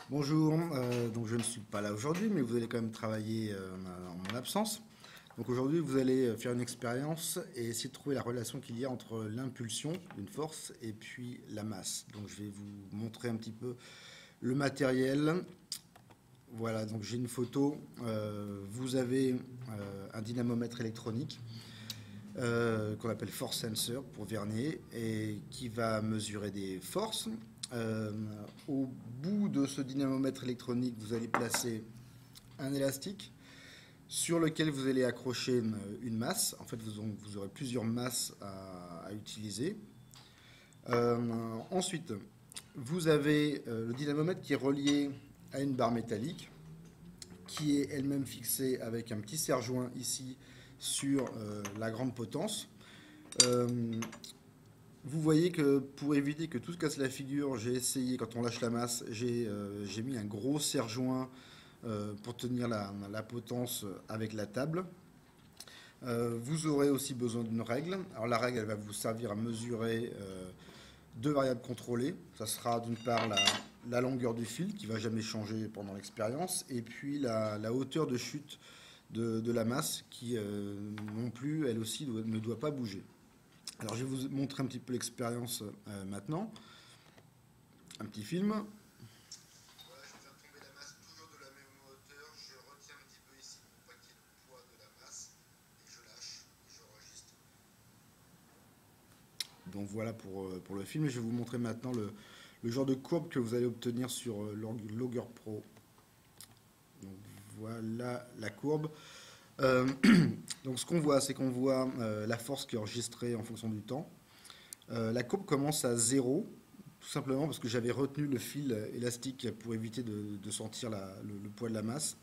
Bonjour, donc je ne suis pas là aujourd'hui, mais vous allez quand même travailler en mon absence. Donc aujourd'hui, vous allez faire une expérience et essayer de trouver la relation qu'il y a entre l'impulsion d'une force et puis la masse. Donc je vais vous montrer un petit peu le matériel. Voilà, donc j'ai une photo. Vous avez un dynamomètre électronique qu'on appelle force sensor pour vernier et qui va mesurer des forces. Euh, Au bout de ce dynamomètre électronique, vous allez placer un élastique sur lequel vous allez accrocher une masse. En fait, vous aurez plusieurs masses à utiliser. Ensuite, vous avez le dynamomètre qui est relié à une barre métallique qui est elle-même fixée avec un petit serre-joint ici sur la grande potence. Euh, Vous voyez que pour éviter que tout se casse la figure, j'ai essayé, quand on lâche la masse, j'ai mis un gros serre-joint pour tenir la potence avec la table. Vous aurez aussi besoin d'une règle. Alors la règle, elle va vous servir à mesurer deux variables contrôlées. Ça sera d'une part la longueur du fil, qui va jamais changer pendant l'expérience, et puis la hauteur de chute de la masse, qui non plus, elle aussi, ne doit pas bouger. Alors je vais vous montrer un petit peu l'expérience maintenant. Un petit film. Voilà, je vais faire tomber la masse toujours de la même hauteur. Je retiens un petit peu ici pour pas qu'il y ait le poids de la masse. Et je lâche et je enregistre. Donc voilà pour le film. Je vais vous montrer maintenant le genre de courbe que vous allez obtenir sur Logger Pro. Donc voilà la courbe. Euh, donc ce qu'on voit, c'est qu'on voit la force qui est enregistrée en fonction du temps. La courbe commence à 0, tout simplement parce que j'avais retenu le fil élastique pour éviter de sentir le poids de la masse.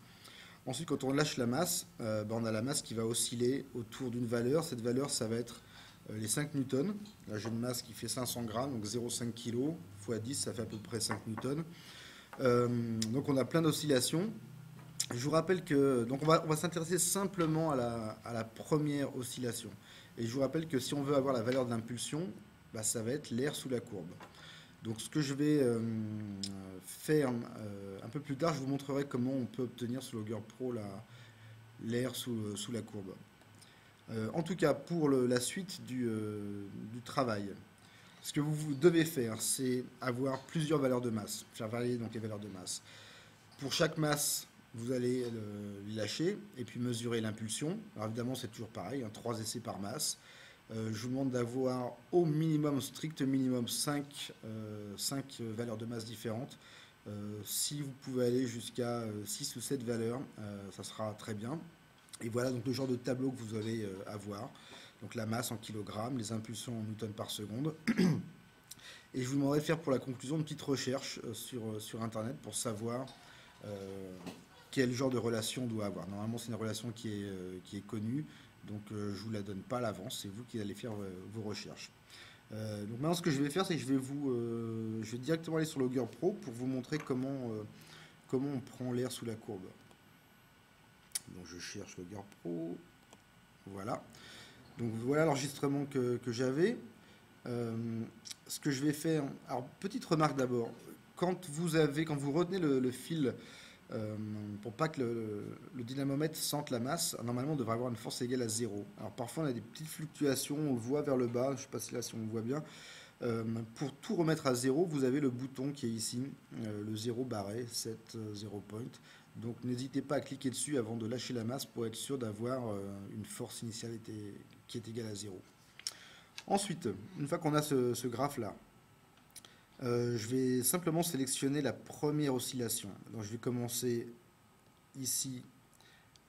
Ensuite, quand on lâche la masse, on a la masse qui va osciller autour d'une valeur. Cette valeur, ça va être les 5 newtons. Là, j'ai une masse qui fait 500 grammes, donc 0,5 kg fois 10, ça fait à peu près 5 newtons. Donc on a plein d'oscillations. Je vous rappelle que donc on va s'intéresser simplement à la première oscillation. Et je vous rappelle que si on veut avoir la valeur d'impulsion, bah, ça va être l'air sous la courbe. Donc ce que je vais faire un peu plus tard, je vous montrerai comment on peut obtenir sur Logger Pro l'air sous la courbe. En tout cas, pour la suite du travail, ce que vous devez faire, c'est avoir plusieurs valeurs de masse, faire varier donc les valeurs de masse. Pour chaque masse, vous allez le lâcher et puis mesurer l'impulsion. Alors évidemment, c'est toujours pareil, hein, 3 essais par masse. Je vous demande d'avoir au minimum, strict minimum, 5 valeurs de masse différentes. Si vous pouvez aller jusqu'à 6 ou 7 valeurs, ça sera très bien. Et voilà donc le genre de tableau que vous allez avoir. Donc la masse en kilogrammes, les impulsions en newtons par seconde. Et je vous demanderai de faire pour la conclusion une petite recherche sur Internet pour savoir quel genre de relation on doit avoir. Normalement, c'est une relation qui est connue, donc je ne vous la donne pas à l'avance, c'est vous qui allez faire vos recherches. Donc maintenant, ce que je vais faire, c'est que je vais directement aller sur Logger Pro pour vous montrer comment on prend l'air sous la courbe. Donc je cherche Logger Pro, voilà. Donc voilà l'enregistrement que j'avais. Ce que je vais faire, alors petite remarque d'abord, quand vous retenez le fil pour pas que le dynamomètre sente la masse, normalement on devrait avoir une force égale à 0. Alors parfois on a des petites fluctuations, on le voit vers le bas, je ne sais pas si là si on le voit bien. Pour tout remettre à 0, vous avez le bouton qui est ici, le 0 barré, set 0 point. Donc n'hésitez pas à cliquer dessus avant de lâcher la masse pour être sûr d'avoir une force initiale qui est égale à 0. Ensuite, une fois qu'on a ce graphe-là, je vais simplement sélectionner la première oscillation. Donc je vais commencer ici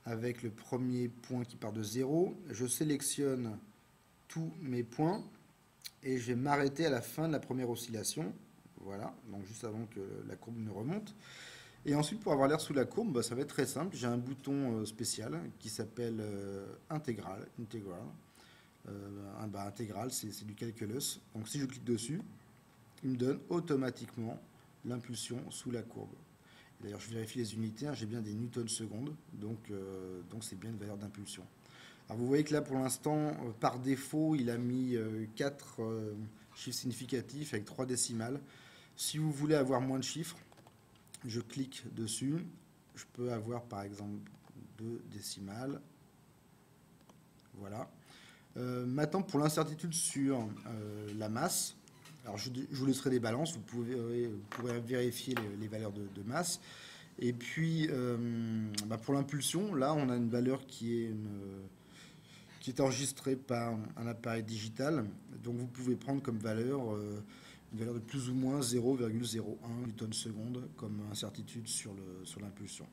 avec le premier point qui part de 0. Je sélectionne tous mes points et je vais m'arrêter à la fin de la première oscillation. Voilà, donc juste avant que la courbe ne remonte. Et ensuite, pour avoir l'air sous la courbe, bah, ça va être très simple. J'ai un bouton spécial qui s'appelle Integral. Intégral, c'est du calculus. Donc si je clique dessus, il me donne automatiquement l'impulsion sous la courbe. D'ailleurs, je vérifie les unités, hein, j'ai bien des newtons secondes, donc c'est bien une valeur d'impulsion. Alors vous voyez que là, pour l'instant, par défaut, il a mis 4 chiffres significatifs avec 3 décimales. Si vous voulez avoir moins de chiffres, je clique dessus, je peux avoir par exemple 2 décimales. Voilà. Maintenant, pour l'incertitude sur la masse, alors je vous laisserai des balances, vous pourrez vérifier les valeurs de masse. Et puis, pour l'impulsion, là, on a une valeur qui est enregistrée par un appareil digital. Donc, vous pouvez prendre comme valeur une valeur de plus ou moins 0,01 newton-seconde comme incertitude sur l'impulsion.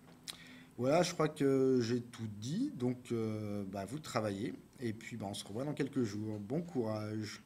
Voilà, je crois que j'ai tout dit. Donc, vous travaillez. Et puis, on se revoit dans quelques jours. Bon courage.